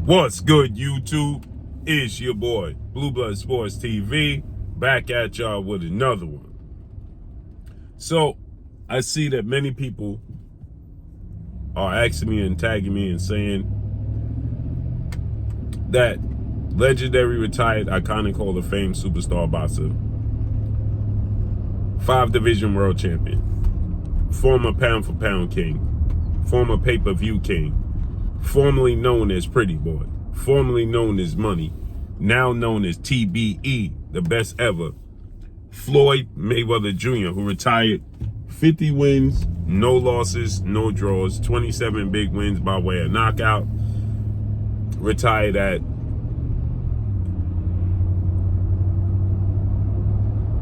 What's good, YouTube? It's your boy, Blue Blood Sports TV, back at y'all with another one. So, I see that many people are asking me and tagging me and saying that legendary retired iconic Hall of Fame superstar boxer, 5-division world champion, former pound-for-pound king, former pay-per-view king, formerly known as Pretty Boy, formerly known as Money, now known as TBE, the best ever, Floyd Mayweather Jr., who retired 50 wins, no losses, no draws, 27 big wins by way of knockout, retired at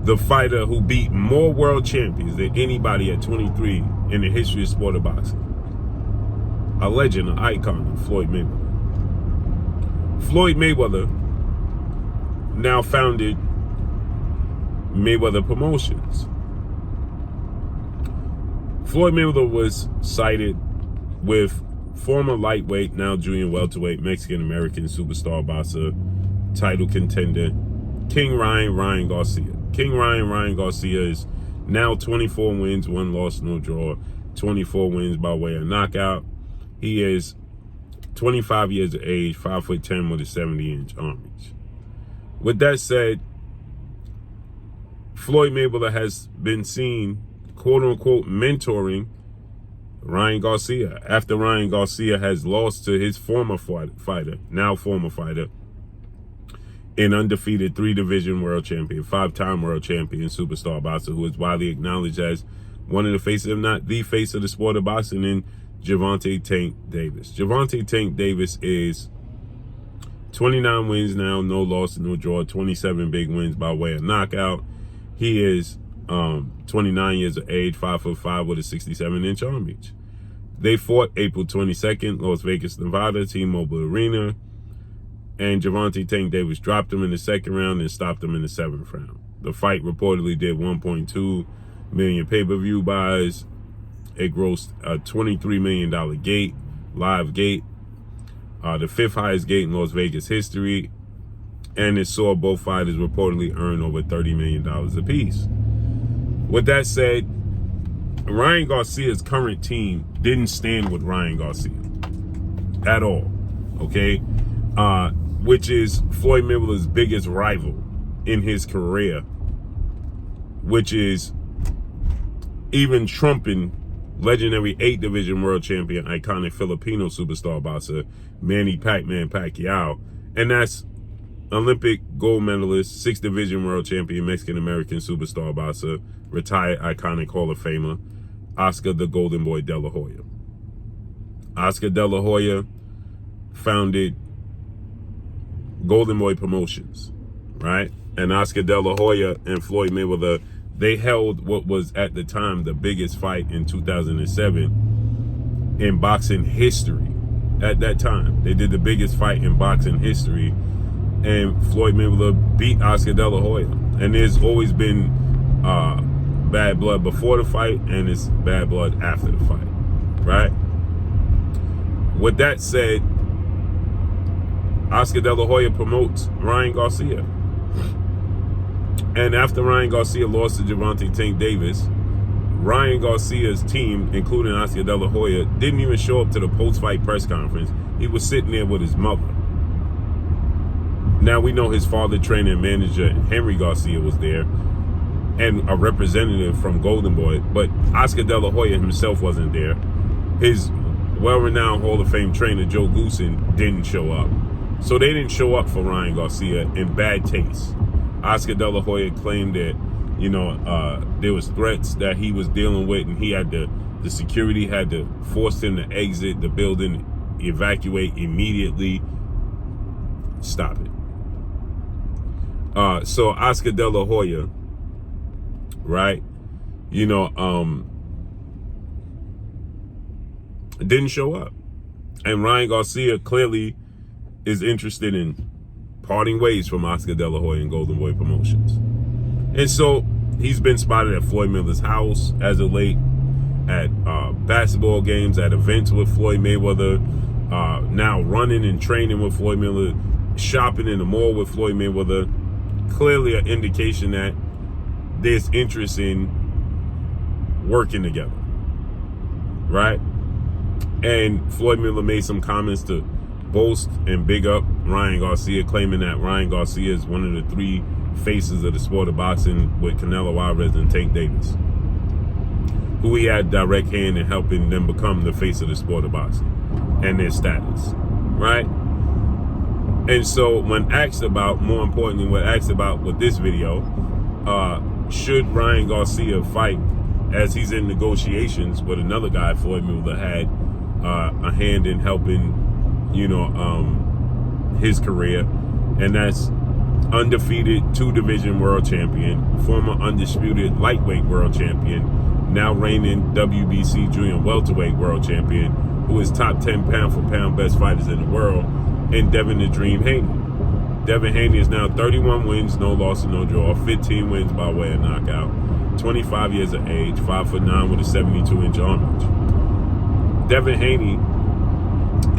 the fighter who beat more world champions than anybody at 23 in the history of sport of boxing. A legend, an icon, Floyd Mayweather. Floyd Mayweather now founded Mayweather Promotions. Floyd Mayweather was cited with former lightweight, now junior welterweight, Mexican-American superstar boxer, title contender, King Ryan Garcia. King Ryan Garcia is now 24 wins, 1 loss, no draw, 24 wins by way of knockout. He is 25 years of age, 5'10" with a 70-inch arm reach. With that said, Floyd Mayweather has been seen, quote-unquote, mentoring Ryan Garcia after Ryan Garcia has lost to his former fighter, now former fighter, an undefeated 3-division world champion, 5-time world champion superstar boxer who is widely acknowledged as one of the faces, if not the face of the sport of boxing, in Gervonta Tank Davis. Gervonta Tank Davis is 29 wins now, no loss, no draw, 27 big wins by way of knockout. He is 29 years of age, 5'5" with a 67-inch arm reach. They fought April 22nd, Las Vegas, Nevada, T-Mobile Arena, and Gervonta Tank Davis dropped him in the second round and stopped him in the 7th round. The fight reportedly did 1.2 million pay-per-view buys. It grossed a $23 million gate, live gate, the 5th highest gate in Las Vegas history, and it saw both fighters reportedly earn over $30 million apiece. With that said, Ryan Garcia's current team didn't stand with Ryan Garcia at all, okay? Which is Floyd Mayweather's biggest rival in his career, which is even trumping legendary 8-division world champion, iconic Filipino superstar boxer, Manny Pac-Man Pacquiao. And that's Olympic gold medalist, 6-division world champion, Mexican-American superstar boxer, retired iconic Hall of Famer, Oscar the Golden Boy De La Hoya. Oscar De La Hoya founded Golden Boy Promotions, right? And Oscar De La Hoya and Floyd Mayweather, they held what was at the time the biggest fight in 2007 in boxing history. At that time, they did the biggest fight in boxing history, and Floyd Mayweather beat Oscar De La Hoya. And there's always been bad blood before the fight, and it's bad blood after the fight, right? With that said, Oscar De La Hoya promotes Ryan Garcia. And after Ryan Garcia lost to Gervonta Tank Davis, Ryan Garcia's team, including Oscar De La Hoya, didn't even show up to the post-fight press conference. He was sitting there with his mother. Now, we know his father, trainer, and manager, Henry Garcia, was there, and a representative from Golden Boy, but Oscar De La Hoya himself wasn't there. His well-renowned Hall of Fame trainer, Joe Goosen, didn't show up. So they didn't show up for Ryan Garcia in bad taste. Oscar De La Hoya claimed that, there was threats that he was dealing with, and he had the security had to force him to exit the building, evacuate immediately. Stop it. So Oscar De La Hoya, right, didn't show up. And Ryan Garcia clearly is interested in parting ways from Oscar De La Hoya and Golden Boy Promotions. And so he's been spotted at Floyd Mayweather's house as of late, at basketball games, at events with Floyd Mayweather, now running and training with Floyd Mayweather, shopping in the mall with Floyd Mayweather. Clearly an indication that there's interest in working together, right? And Floyd Mayweather made some comments to boast and big up Ryan Garcia, claiming that Ryan Garcia is one of the 3 faces of the sport of boxing, with Canelo Alvarez and Tank Davis, who he had direct hand in helping them become the face of the sport of boxing and their status, right? And so when asked about, more importantly, when asked about with this video, should Ryan Garcia fight, as he's in negotiations with another guy Floyd Mayweather had a hand in helping, his career, and that's undefeated 2-division world champion, former undisputed lightweight world champion, now reigning WBC junior welterweight world champion, who is top 10 pound for pound best fighters in the world, and Devin the Dream Haney. Devin Haney is now 31 wins, no loss and no draw, 15 wins by way of knockout, 25 years of age, 5'9" with a 72-inch arm reach. Devin Haney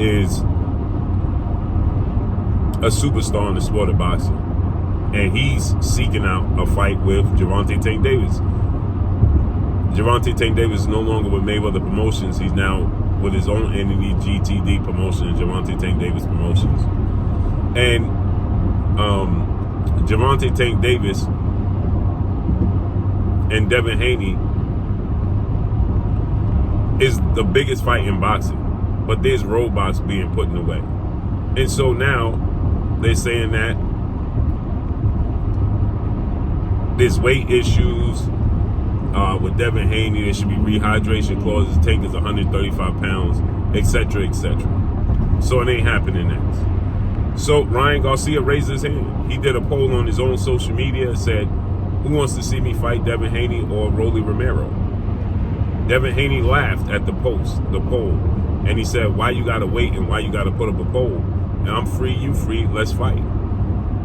is a superstar in the sport of boxing, and he's seeking out a fight with Gervonta Tank Davis. Gervonta Tank Davis is no longer with Mayweather Promotions. He's now with his own entity, GTD Promotions, Gervonta Tank Davis Promotions. And Gervonta Tank Davis and Devin Haney is the biggest fight in boxing, but there's roadblocks being put in the way. And so now they're saying that there's weight issues with Devin Haney. There should be rehydration clauses. Tank is 135 pounds, etc., etc. So it ain't happening next. So Ryan Garcia raised his hand. He did a poll on his own social media and said, "Who wants to see me fight Devin Haney or Rolly Romero?" Devin Haney laughed at the poll, and he said, "Why you gotta wait and why you gotta put up a poll? And I'm free, you free, let's fight."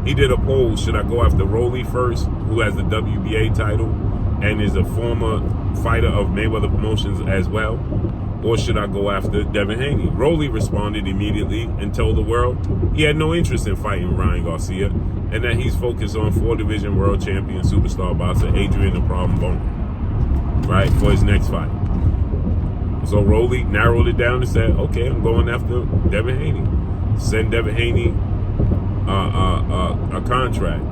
He did a poll, should I go after Rolly first, who has the WBA title and is a former fighter of Mayweather Promotions as well, or should I go after Devin Haney? Rolly responded immediately and told the world he had no interest in fighting Ryan Garcia, and that he's focused on 4-division world champion superstar boxer Adrian the Problem Bone, right, for his next fight. So Rolly narrowed it down and said, okay, I'm going after Devin Haney. Send Devin Haney a contract,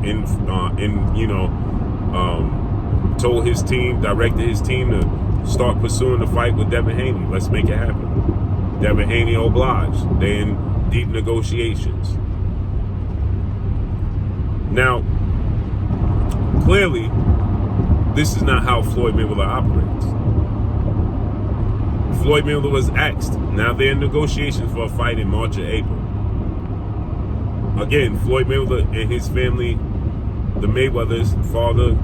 told his team, directed his team to start pursuing the fight with Devin Haney. Let's make it happen. Devin Haney obliged. They're in deep negotiations. Now, clearly, this is not how Floyd Mayweather operates. Floyd Mayweather was asked. Now they're in negotiations for a fight in March or April. Again, Floyd Mayweather and his family, the Mayweathers, father,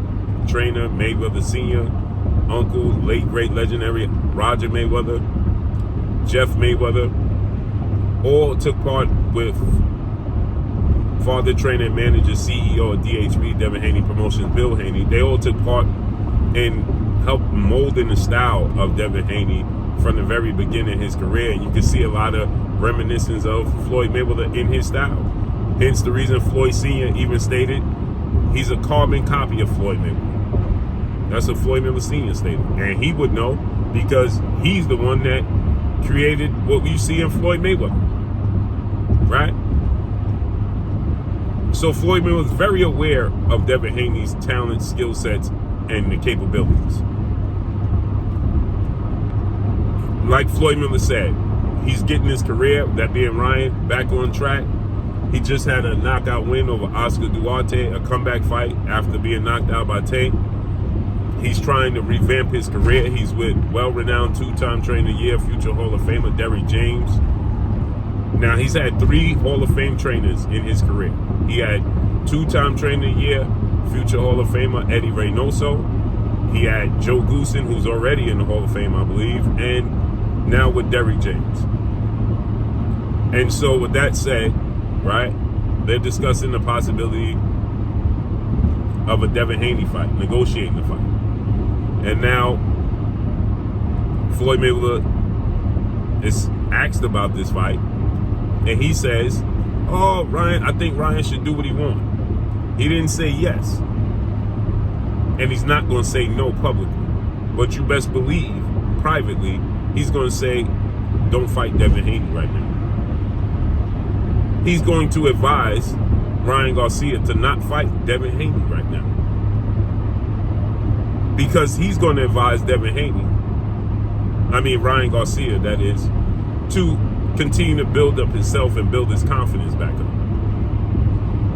trainer, Mayweather Sr., uncle, late great legendary Roger Mayweather, Jeff Mayweather, all took part with father, trainer, manager, CEO of DHB, Devin Haney Promotions, Bill Haney. They all took part in help molding the style of Devin Haney from the very beginning of his career. And you can see a lot of reminiscence of Floyd Mayweather in his style. Hence the reason Floyd Sr. even stated he's a carbon copy of Floyd Mayweather. That's what Floyd Mayweather Sr. stated. And he would know because he's the one that created what we see in Floyd Mayweather. Right? So Floyd Mayweather was very aware of Devin Haney's talent, skill sets, and the capabilities. Like Floyd Mayweather said, he's getting his career, that being Ryan, back on track. He just had a knockout win over Oscar Duarte, a comeback fight after being knocked out by Tank. He's trying to revamp his career. He's with well-renowned 2-time Trainer of the Year, future Hall of Famer Derrick James. Now, he's had 3 Hall of Fame trainers in his career. He had 2-time Trainer of the Year, future Hall of Famer Eddie Reynoso. He had Joe Goosen, who's already in the Hall of Fame, I believe, and now with Derrick James. And so with that said, right, they're discussing the possibility of a Devin Haney fight, negotiating the fight. And now Floyd Mayweather is asked about this fight, and he says, oh, Ryan, I think Ryan should do what he wants. He didn't say yes. And he's not going to say no publicly. But you best believe, privately, he's going to say, don't fight Devin Haney right now. He's going to advise Ryan Garcia to not fight Devin Haney right now. Because he's going to advise Ryan Garcia, that is, to continue to build up himself and build his confidence back up.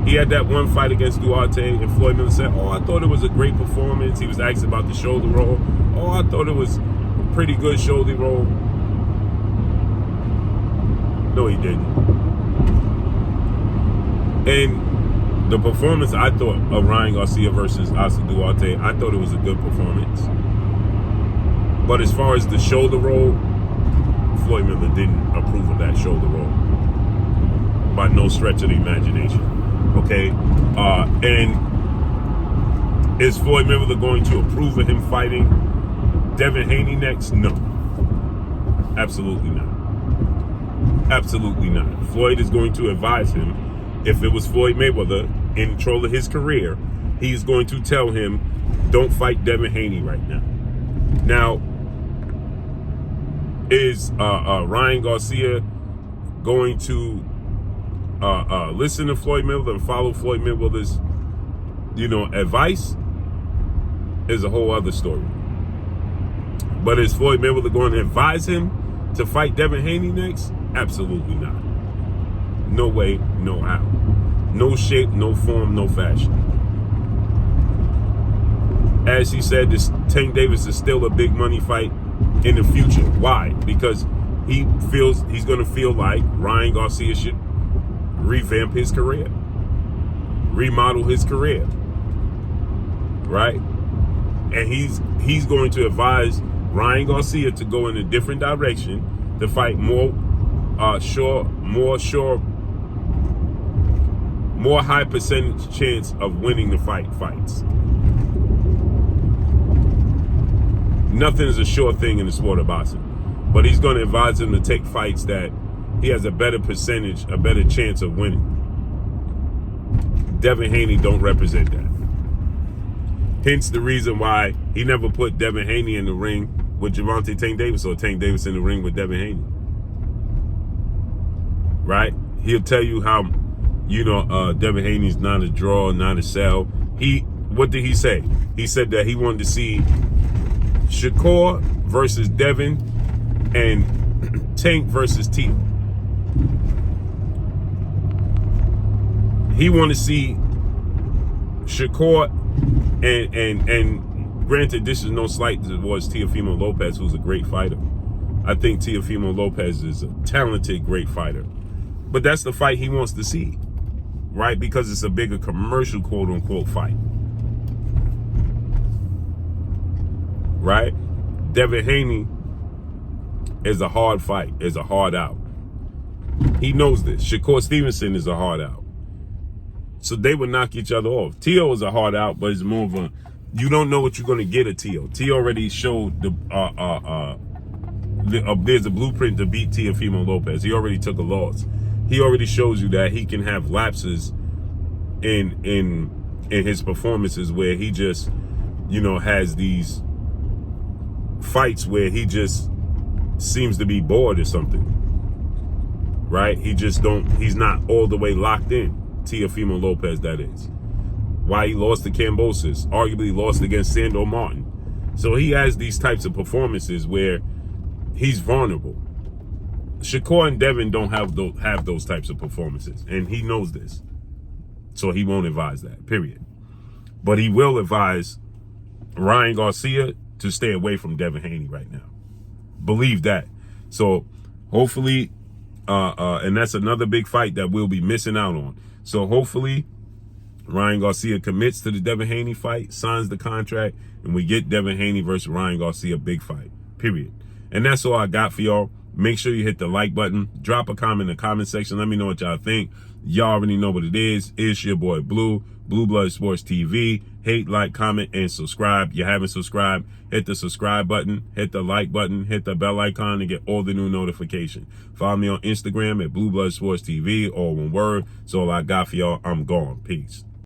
He had that one fight against Duarte, and Floyd Mayweather said, oh, I thought it was a great performance. He was asked about the shoulder roll. Oh, I thought it was a pretty good shoulder roll. No, he didn't. And the performance, I thought, of Ryan Garcia versus Oscar Duarte, I thought it was a good performance. But as far as the shoulder roll, Floyd Mayweather didn't approve of that shoulder roll by no stretch of the imagination. Okay? And is Floyd Mayweather going to approve of him fighting Devin Haney next? No. Absolutely not. Absolutely not. Floyd is going to advise him. If it was Floyd Mayweather in control of his career, he's going to tell him, don't fight Devin Haney right now. Now, is Ryan Garcia going to listen to Floyd Mayweather and follow Floyd Mayweather's, advice? Is a whole other story. But is Floyd Mayweather going to advise him to fight Devin Haney next? Absolutely not. No way, no how. No shape, no form, no fashion. As he said, this Tank Davis is still a big money fight in the future. Why? Because he feels he's going to feel like Ryan Garcia should revamp his career, remodel his career, right? And he's going to advise Ryan Garcia to go in a different direction, to fight more high percentage chance of winning the fights. Nothing is a sure thing in the sport of boxing, but he's going to advise him to take fights that he has a better percentage, a better chance of winning. Devin Haney don't represent that. Hence the reason why he never put Devin Haney in the ring with Gervonta Tank Davis, or Tank Davis in the ring with Devin Haney. Right? He'll tell you how, Devin Haney's not a draw, not a sell. What did he say? He said that he wanted to see Shakur versus Devin and Tank versus Tito. He wanted to see Shakur and granted, this is no slight towards Teofimo Lopez, who's a great fighter. I think Teofimo Lopez is a talented, great fighter. But that's the fight he wants to see, right? Because it's a bigger commercial, quote-unquote, fight. Right? Devin Haney is a hard fight, is a hard out. He knows this. Shakur Stevenson is a hard out. So they would knock each other off. Tio is a hard out, but it's more of a, you don't know what you're going to get at Tio. Tio already showed there's a blueprint to beat Teofimo Lopez. He already took a loss. He already shows you that he can have lapses in his performances where he just, has these fights where he just seems to be bored or something. Right? He's not all the way locked in. Teofimo Lopez, that is. Why he lost to Cambosis, arguably lost against Sandor Martin. So he has these types of performances where he's vulnerable. Shakur and Devin don't have those types of performances, and he knows this. So he won't advise that, period. But he will advise Ryan Garcia to stay away from Devin Haney right now. Believe that. So hopefully, and that's another big fight that we'll be missing out on. So hopefully Ryan Garcia commits to the Devin Haney fight, signs the contract, and we get Devin Haney versus Ryan Garcia big fight, period. And that's all I got for y'all. Make sure you hit the like button. Drop a comment in the comment section. Let me know what y'all think. Y'all already know what it is. It's your boy Blue Blood Sports TV. Hate, like, comment, and subscribe. You haven't subscribed, hit the subscribe button, hit the like button, hit the bell icon to get all the new notifications. Follow me on Instagram at Blue Blood Sports TV, all one word. That's all I got for y'all. I'm gone. Peace.